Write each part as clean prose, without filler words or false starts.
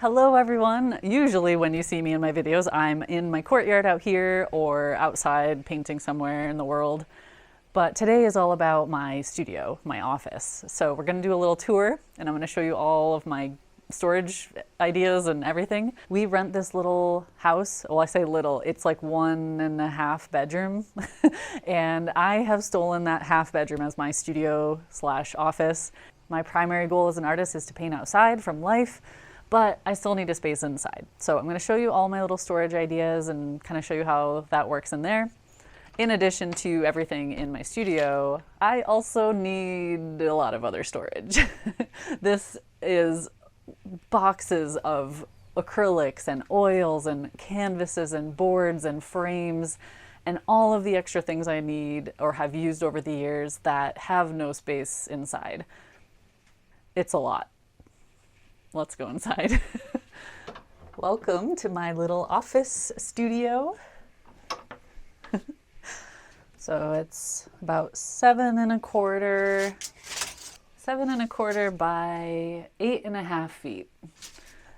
Hello everyone! Usually when you see me in my videos, I'm in my courtyard out here or outside painting somewhere in the world. But today is all about my studio, my office. So we're going to do a little tour and I'm going to show you all of my storage ideas and everything. We rent this little house. Well, I say little, it's like 1.5 bedroom. And I have stolen that half bedroom as my studio slash office. My primary goal as an artist is to paint outside from life, but I still need a space inside. So I'm going to show you all my little storage ideas and kind of show you how that works in there. In addition to everything in my studio, I also need a lot of other storage. This is boxes of acrylics and oils and canvases and boards and frames and all of the extra things I need or have used over the years that have no space inside. It's a lot. Let's go inside. Welcome to my little office studio. So it's about 7.25 by 8.5 feet.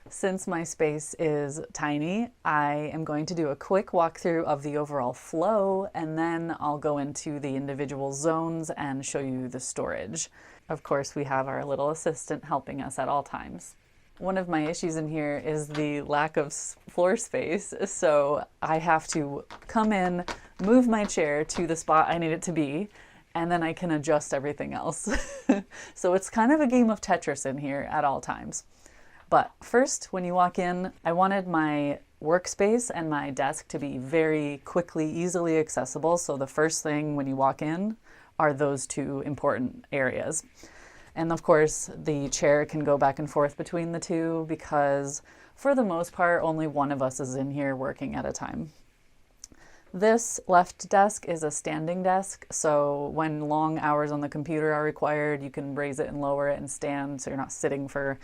Since my space is tiny, I am going to do a quick walkthrough of the overall flow, and then I'll go into the individual zones and show you the storage. Of course, we have our little assistant helping us at all times. One of my issues in here is the lack of floor space, so I have to come in, move my chair to the spot I need it to be, and then I can adjust everything else. So it's kind of a game of Tetris in here at all times. But first, when you walk in, I wanted my workspace and my desk to be very quickly, easily accessible. So the first thing when you walk in are those two important areas. And of course, the chair can go back and forth between the two because for the most part, only one of us is in here working at a time. This left desk is a standing desk, so when long hours on the computer are required, you can raise it and lower it and stand so you're not sitting for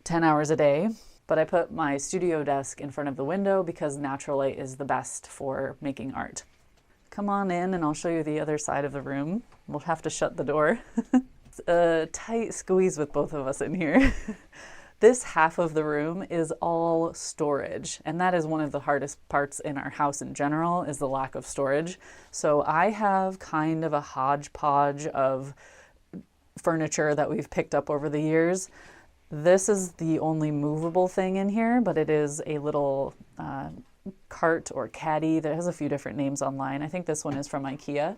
10 hours a day. But I put my studio desk in front of the window because natural light is the best for making art. Come on in and I'll show you the other side of the room. We'll have to shut the door. It's a tight squeeze with both of us in here. This half of the room is all storage, and that is one of the hardest parts in our house in general, is the lack of storage. So I have kind of a hodgepodge of furniture that we've picked up over the years. This is the only movable thing in here, but it is a little cart or caddy that has a few different names online. I think this one is from IKEA.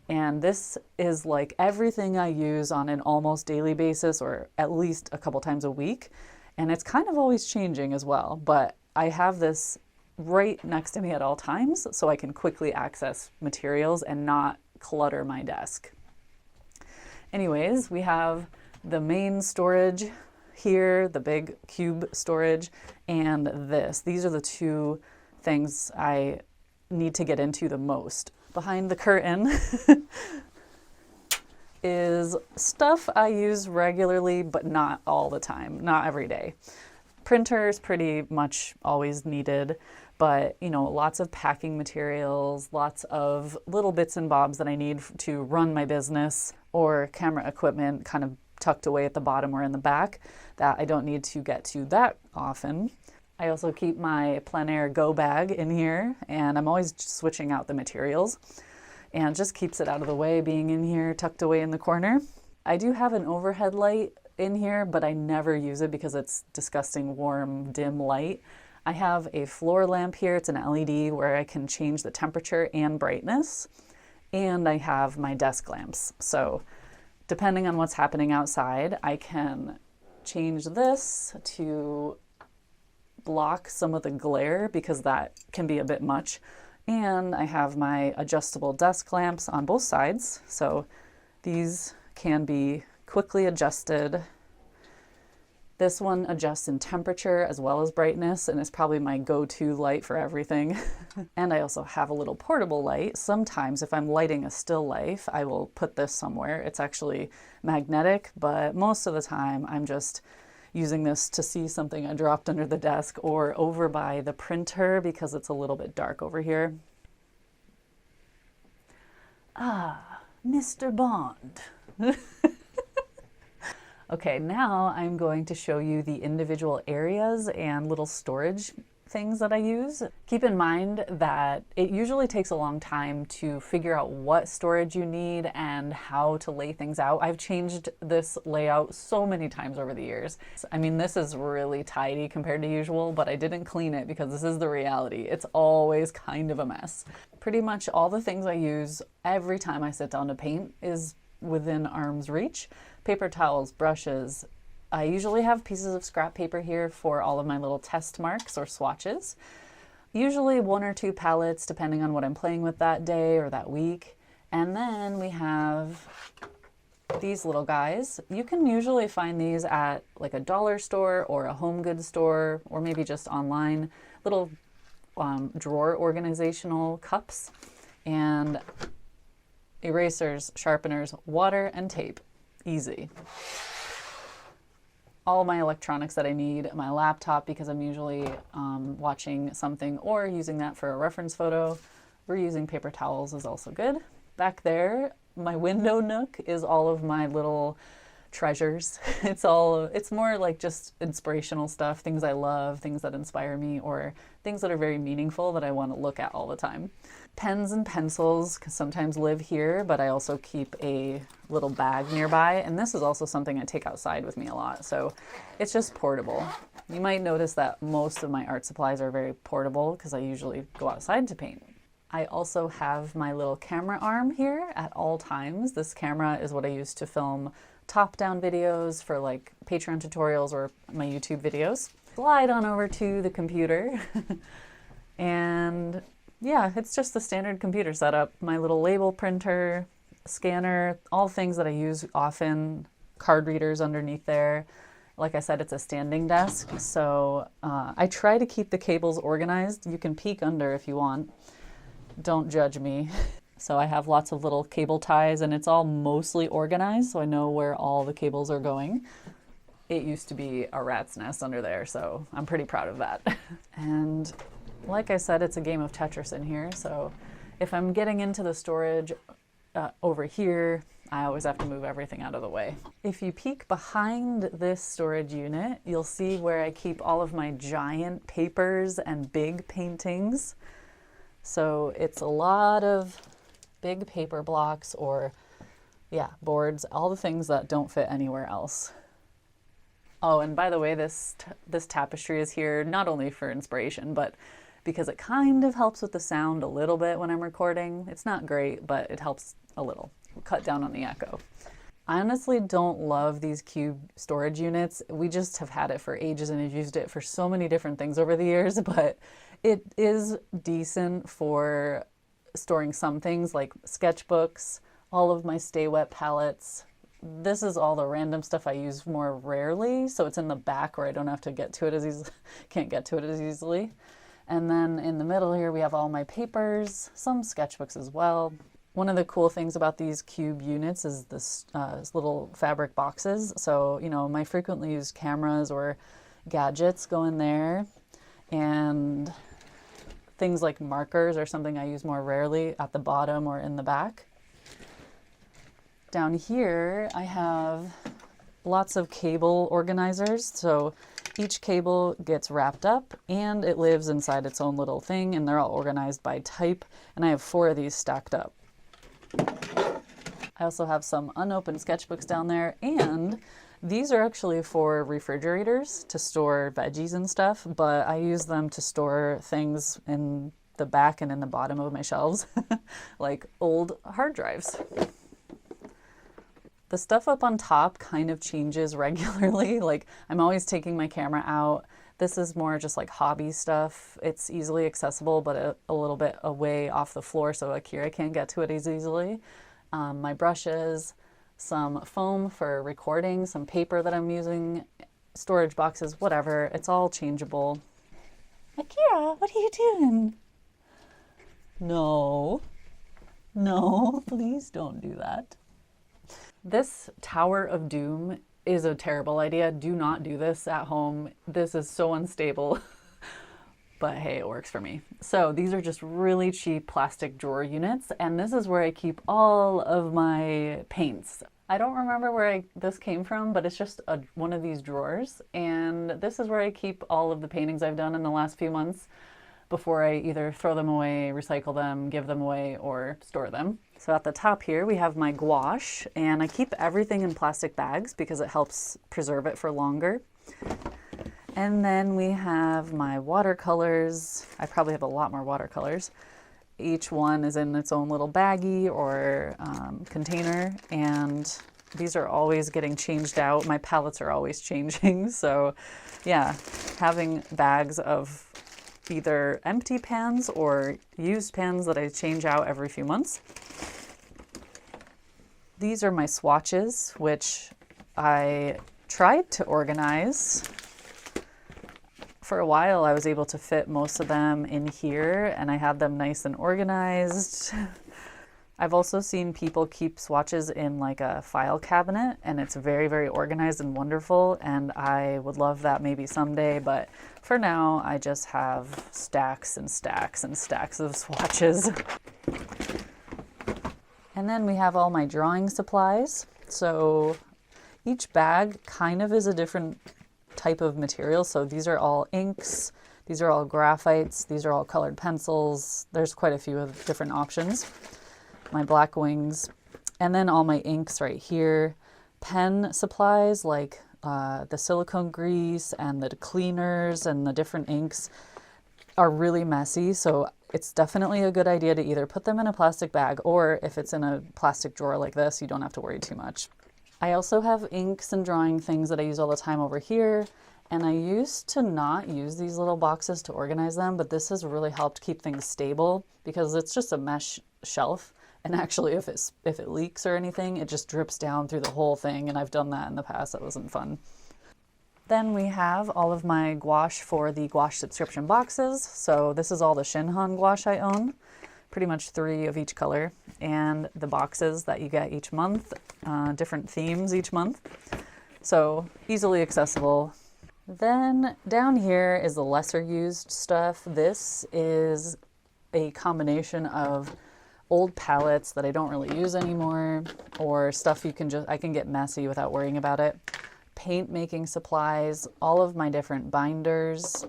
And this is like everything I use on an almost daily basis or at least a couple times a week. And it's kind of always changing as well. But I have this right next to me at all times so I can quickly access materials and not clutter my desk. Anyways, we have the main storage here, the big cube storage, and this. These are the two things I need to get into the most. Behind the curtain is stuff I use regularly, but not all the time, not every day. Printers pretty much always needed, but lots of packing materials, lots of little bits and bobs that I need to run my business, or camera equipment kind of tucked away at the bottom or in the back that I don't need to get to that often. I also keep my plein air go bag in here, and I'm always switching out the materials, and just keeps it out of the way being in here tucked away in the corner. I do have an overhead light in here, but I never use it because it's disgusting warm dim light. I have a floor lamp here. It's an LED where I can change the temperature and brightness, and I have my desk lamps. So depending on what's happening outside, I can change this to block some of the glare because that can be a bit much. And I have my adjustable desk lamps on both sides. So these can be quickly adjusted. This one adjusts in temperature as well as brightness and is probably my go-to light for everything. And I also have a little portable light. Sometimes if I'm lighting a still life, I will put this somewhere. It's actually magnetic, but most of the time I'm just using this to see something I dropped under the desk or over by the printer because it's a little bit dark over here. Ah, Mr. Bond. Okay, now I'm going to show you the individual areas and little storage things that I use. Keep in mind that it usually takes a long time to figure out what storage you need and how to lay things out. I've changed this layout so many times over the years. I mean, this is really tidy compared to usual, but I didn't clean it because this is the reality. It's always kind of a mess. Pretty much all the things I use every time I sit down to paint is within arm's reach. Paper towels, brushes. I usually have pieces of scrap paper here for all of my little test marks or swatches. Usually 1 or 2 palettes depending on what I'm playing with that day or that week. And then we have these little guys. You can usually find these at like a dollar store or a home goods store or maybe just online. Little drawer organizational cups and erasers, sharpeners, water, and tape. Easy. All my electronics that I need, my laptop because I'm usually watching something or using that for a reference photo. Reusing paper towels is also good. Back there, my window nook is all of my little treasures. It's more like just inspirational stuff, things I love, things that inspire me, or things that are very meaningful that I want to look at all the time. Pens and pencils can sometimes live here, but I also keep a little bag nearby, and this is also something I take outside with me a lot, so it's just portable. You might notice that most of my art supplies are very portable because I usually go outside to paint. I also have my little camera arm here at all times. This camera is what I use to film top-down videos for like Patreon tutorials or my YouTube videos. Slide on over to the computer and yeah, it's just the standard computer setup. My little label printer, scanner, all things that I use often, card readers underneath there. Like I said, it's a standing desk, so I try to keep the cables organized. You can peek under if you want. Don't judge me. So I have lots of little cable ties and it's all mostly organized, so I know where all the cables are going. It used to be a rat's nest under there, so I'm pretty proud of that. And like I said, it's a game of Tetris in here, so if I'm getting into the storage over here, I always have to move everything out of the way. If you peek behind this storage unit, you'll see where I keep all of my giant papers and big paintings. So it's a lot of big paper blocks or, yeah, boards, all the things that don't fit anywhere else. Oh, and by the way, this tapestry is here not only for inspiration, but because it kind of helps with the sound a little bit when I'm recording. It's not great, but it helps a little. Cut down on the echo. I honestly don't love these cube storage units. We just have had it for ages and I've used it for so many different things over the years, but it is decent for storing some things like sketchbooks, all of my Stay Wet palettes. This is all the random stuff I use more rarely, so it's in the back where I don't have to get to it as easily, can't get to it as easily. And then in the middle here we have all my papers, some sketchbooks as well. One of the cool things about these cube units is this little fabric boxes. So, you know, my frequently used cameras or gadgets go in there, and things like markers are something I use more rarely at the bottom or in the back. Down here I have lots of cable organizers. So each cable gets wrapped up and it lives inside its own little thing, and they're all organized by type, and I have 4 of these stacked up. I also have some unopened sketchbooks down there, and these are actually for refrigerators to store veggies and stuff, but I use them to store things in the back and in the bottom of my shelves, like old hard drives. The stuff up on top kind of changes regularly. Like, I'm always taking my camera out. This is more just like hobby stuff. It's easily accessible, but a little bit away off the floor, so Akira can't get to it as easily. My brushes, some foam for recording, some paper that I'm using, storage boxes, whatever. It's all changeable. Akira, what are you doing? No, please don't do that. This Tower of Doom is a terrible idea. Do not do this at home. This is so unstable, but hey, it works for me. So these are just really cheap plastic drawer units, and this is where I keep all of my paints. I don't remember where this came from, but it's just one of these drawers. And this is where I keep all of the paintings I've done in the last few months before I either throw them away, recycle them, give them away, or store them. So at the top here, we have my gouache, and I keep everything in plastic bags because it helps preserve it for longer. And then we have my watercolors. I probably have a lot more watercolors. Each one is in its own little baggie or container, and these are always getting changed out. My palettes are always changing, so yeah, having bags of either empty pans or used pans that I change out every few months. These are my swatches, which I tried to organize. For a while, I was able to fit most of them in here, and I had them nice and organized. I've also seen people keep swatches in like a file cabinet, and it's very, very organized and wonderful, and I would love that maybe someday, but for now, I just have stacks and stacks and stacks of swatches. And then we have all my drawing supplies. So each bag kind of is a different type of material. So these are all inks, these are all graphites, these are all colored pencils. There's quite a few of different options. My black wings, and then all my inks right here. Pen supplies like the silicone grease and the cleaners and the different inks are really messy. So it's definitely a good idea to either put them in a plastic bag, or if it's in a plastic drawer like this, you don't have to worry too much. I also have inks and drawing things that I use all the time over here, and I used to not use these little boxes to organize them, but this has really helped keep things stable because it's just a mesh shelf, and actually if it leaks or anything, it just drips down through the whole thing, and I've done that in the past. That wasn't fun. Then we have all of my gouache for the gouache subscription boxes. So this is all the Shinhan gouache I own, pretty much 3 of each color, and the boxes that you get each month, different themes each month. So easily accessible. Then down here is the lesser used stuff. This is a combination of old palettes that I don't really use anymore, or stuff I can get messy without worrying about it. Paint making supplies, all of my different binders,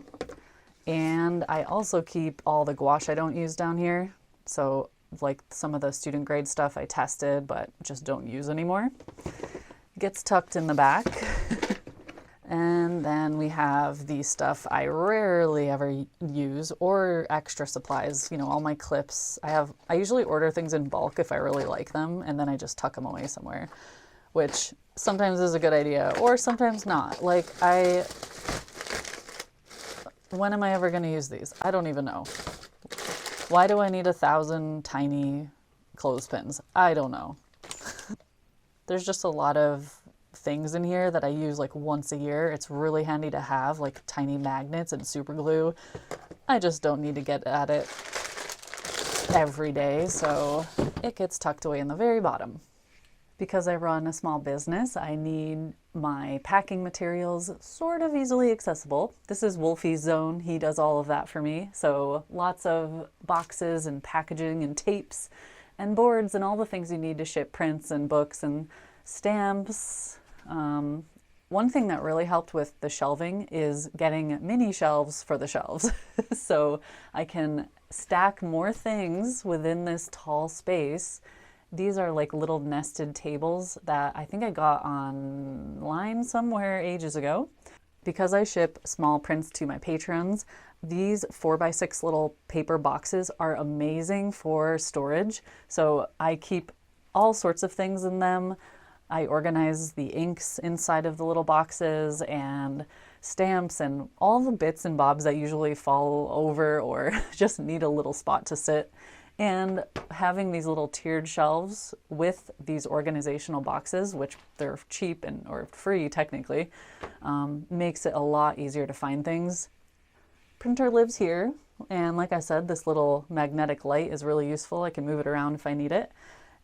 and I also keep all the gouache I don't use down here. So like some of the student grade stuff I tested but just don't use anymore. Gets tucked in the back. And then we have the stuff I rarely ever use, or extra supplies, you know, all my clips. I usually order things in bulk if I really like them, and then I just tuck them away somewhere, which sometimes is a good idea, or sometimes not. Like when am I ever going to use these? I don't even know. Why do I need 1,000 tiny clothespins? I don't know. There's just a lot of things in here that I use like once a year. It's really handy to have, like tiny magnets and super glue. I just don't need to get at it every day, so it gets tucked away in the very bottom. Because I run a small business, I need my packing materials sort of easily accessible. This is Wolfie's zone. He does all of that for me. So lots of boxes and packaging and tapes and boards and all the things you need to ship prints and books and stamps. One thing that really helped with the shelving is getting mini shelves for the shelves. So I can stack more things within this tall space. These are like little nested tables that I think I got online somewhere ages ago. Because I ship small prints to my patrons, these 4x6 little paper boxes are amazing for storage. So I keep all sorts of things in them. I organize the inks inside of the little boxes and stamps and all the bits and bobs that usually fall over or just need a little spot to sit. And having these little tiered shelves with these organizational boxes, which they're cheap or free technically, makes it a lot easier to find things. Printer lives here, and like I said, this little magnetic light is really useful. I can move it around if I need it.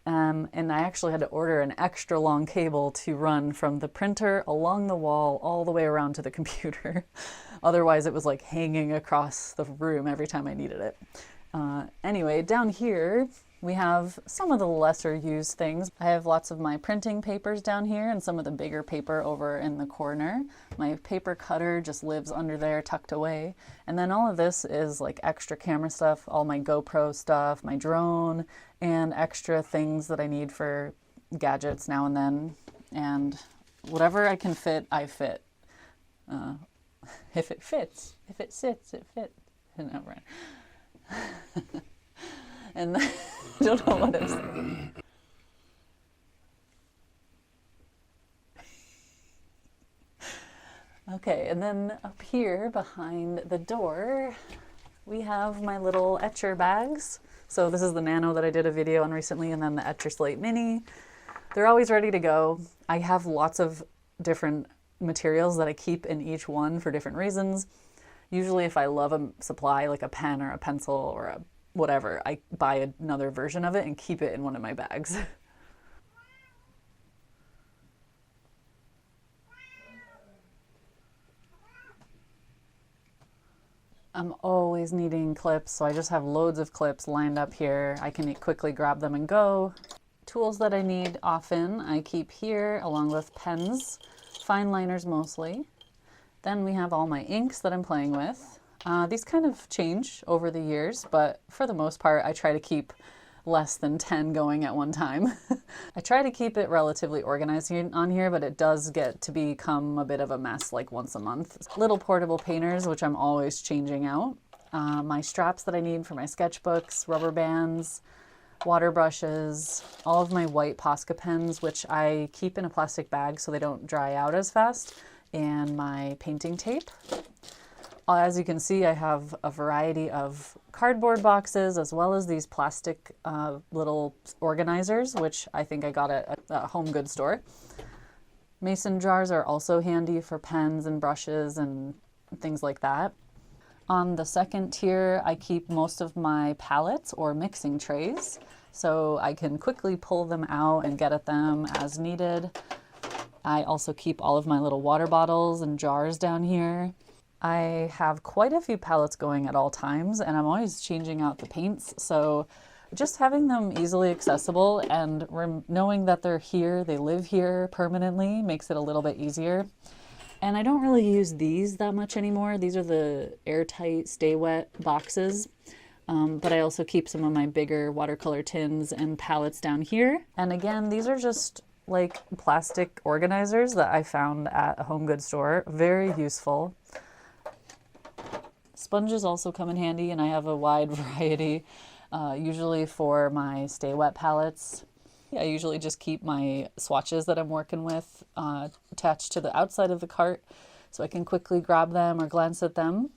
And I actually had to order an extra long cable to run from the printer along the wall all the way around to the computer. Otherwise it was like hanging across the room every time I needed it. Anyway, down here We have some of the lesser used things. I have lots of my printing papers down here and some of the bigger paper over in the corner. My paper cutter just lives under there tucked away. And then all of this is like extra camera stuff, all my GoPro stuff, my drone, and extra things that I need for gadgets now and then. And whatever I can fit, I fit. If it fits, if it sits, it fits. No, right. And I don't know what I'm saying. Okay, and then up here behind the door, we have my little etcher bags. So this is the Nano that I did a video on recently, and then the Etcher Slate Mini. They're always ready to go. I have lots of different materials that I keep in each one for different reasons. Usually if I love a supply, like a pen or a pencil or a whatever, I buy another version of it and keep it in one of my bags. I'm always needing clips, so I just have loads of clips lined up here. I can quickly grab them and go. Tools that I need often, I keep here along with pens, fine liners mostly. Then we have all my inks that I'm playing with. These kind of change over the years, but for the most part, I try to keep less than 10 going at one time. I try to keep it relatively organized on here, but it does get to become a bit of a mess like once a month. Little portable painters, which I'm always changing out. My straps that I need for my sketchbooks, rubber bands, water brushes, all of my white Posca pens, which I keep in a plastic bag so they don't dry out as fast, and my painting tape. As you can see, I have a variety of cardboard boxes as well as these plastic little organizers, which I think I got at a home goods store. Mason jars are also handy for pens and brushes and things like that. On the second tier, I keep most of my palettes or mixing trays, so I can quickly pull them out and get at them as needed. I also keep all of my little water bottles and jars down here. I have quite a few palettes going at all times, and I'm always changing out the paints, so just having them easily accessible and knowing that they're here, they live here permanently, makes it a little bit easier. And I don't really use these that much anymore. These are the airtight Stay Wet boxes, but I also keep some of my bigger watercolor tins and palettes down here. And again, these are just like plastic organizers that I found at a home goods store. Very useful. Sponges also come in handy, and I have a wide variety, usually for my Stay Wet palettes. I usually just keep my swatches that I'm working with attached to the outside of the cart so I can quickly grab them or glance at them.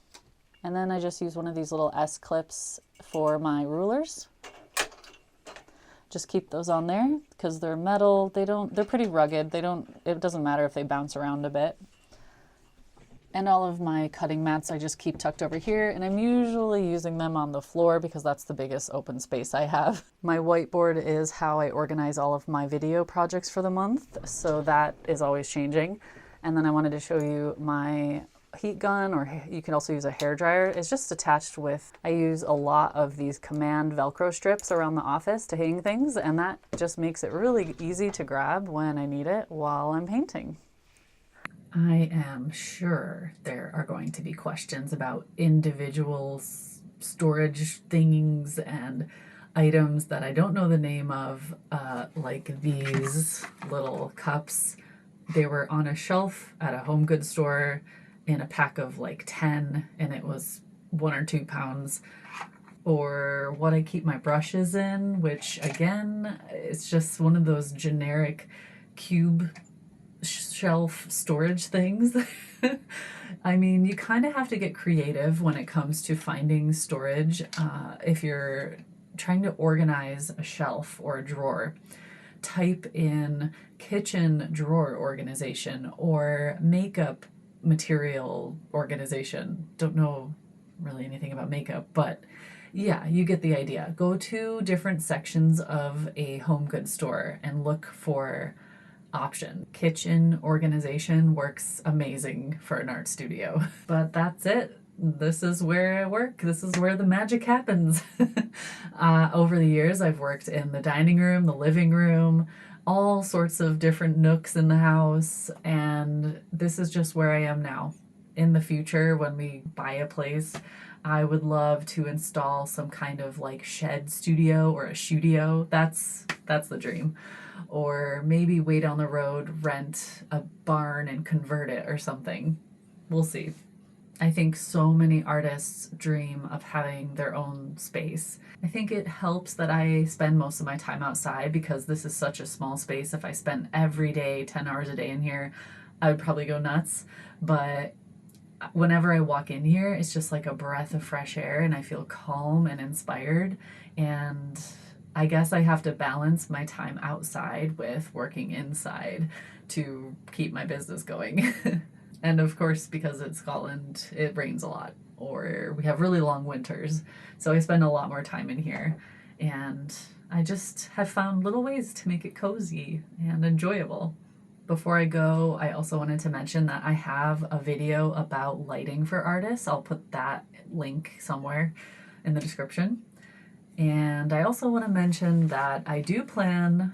And then I just use one of these little S-clips for my rulers. Just keep those on there because they're metal. They're pretty rugged. It doesn't matter if they bounce around a bit. And all of my cutting mats I just keep tucked over here, and I'm usually using them on the floor because that's the biggest open space I have. My whiteboard is how I organize all of my video projects for the month, so that is always changing. And then I wanted to show you my heat gun, or you can also use a hair dryer. It's just attached with, I use a lot of these Command Velcro strips around the office to hang things, and that just makes it really easy to grab when I need it while I'm painting. I am sure there are going to be questions about individual storage things and items that I don't know the name of, like these little cups. They were on a shelf at a home goods store in a pack of like 10, and it was 1 or 2 pounds. Or what I keep my brushes in, which again, it's just one of those generic cube shelf storage things. I mean, you kind of have to get creative when it comes to finding storage. If you're trying to organize a shelf or a drawer, type in kitchen drawer organization or makeup material organization. Don't know really anything about makeup, but yeah, you get the idea. Go to different sections of a home goods store and look for option. Kitchen organization works amazing for an art studio. But that's it. this is where I work. This is where the magic happens. Over the years, I've worked in the dining room, the living room, all sorts of different nooks in the house, and this is just where I am now. In the future, when we buy a place, I would love to install some kind of like shed studio or a studio. That's the dream. Or maybe way down the road, rent a barn and convert it or something. We'll see. I think so many artists dream of having their own space. I think it helps that I spend most of my time outside because this is such a small space. If I spent every day 10 hours a day in here, I would probably go nuts. But whenever I walk in here, it's just like a breath of fresh air and I feel calm and inspired. And I guess I have to balance my time outside with working inside to keep my business going. And of course, because it's Scotland, it rains a lot, or we have really long winters. So I spend a lot more time in here. And I just have found little ways to make it cozy and enjoyable. Before I go, I also wanted to mention that I have a video about lighting for artists. I'll put that link somewhere in the description. And I also want to mention that I do plan,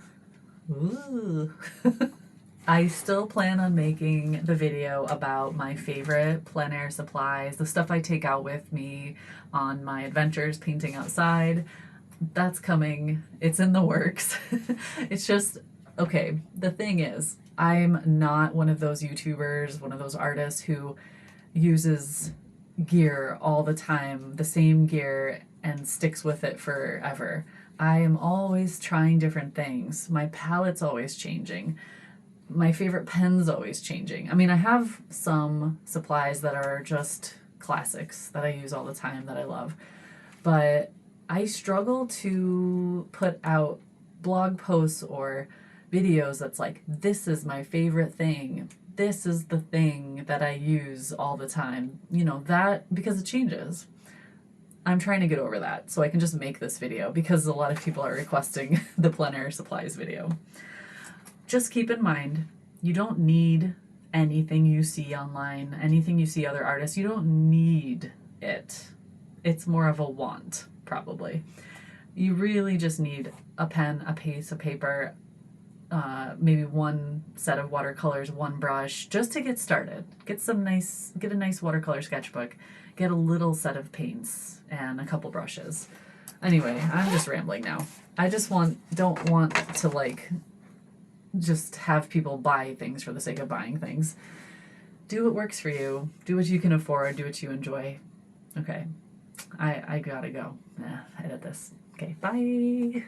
I still plan on making the video about my favorite plein air supplies, the stuff I take out with me on my adventures painting outside. That's coming. It's in the works. It's just, okay, the thing is, I'm not one of those YouTubers, one of those artists who uses gear all the time, the same gear, and sticks with it forever. I am always trying different things. My palette's always changing. My favorite pen's always changing. I mean, I have some supplies that are just classics that I use all the time that I love, but I struggle to put out blog posts or videos that's like, this is my favorite thing. This is the thing that I use all the time. You know, that, because it changes. I'm trying to get over that so I can just make this video because a lot of people are requesting the plein air supplies video. Just keep in mind, you don't need anything you see online, anything you see other artists, you don't need it. It's more of a want, probably. You really just need a pen, a piece of paper, maybe one set of watercolors, one brush, just to get started. Get a nice watercolor sketchbook, get a little set of paints and a couple brushes. Anyway, I'm just rambling now. I just don't want to like just have people buy things for the sake of buying things. Do what works for you. Do what you can afford. Do what you enjoy. Okay. I gotta go. Edit this. Okay, bye.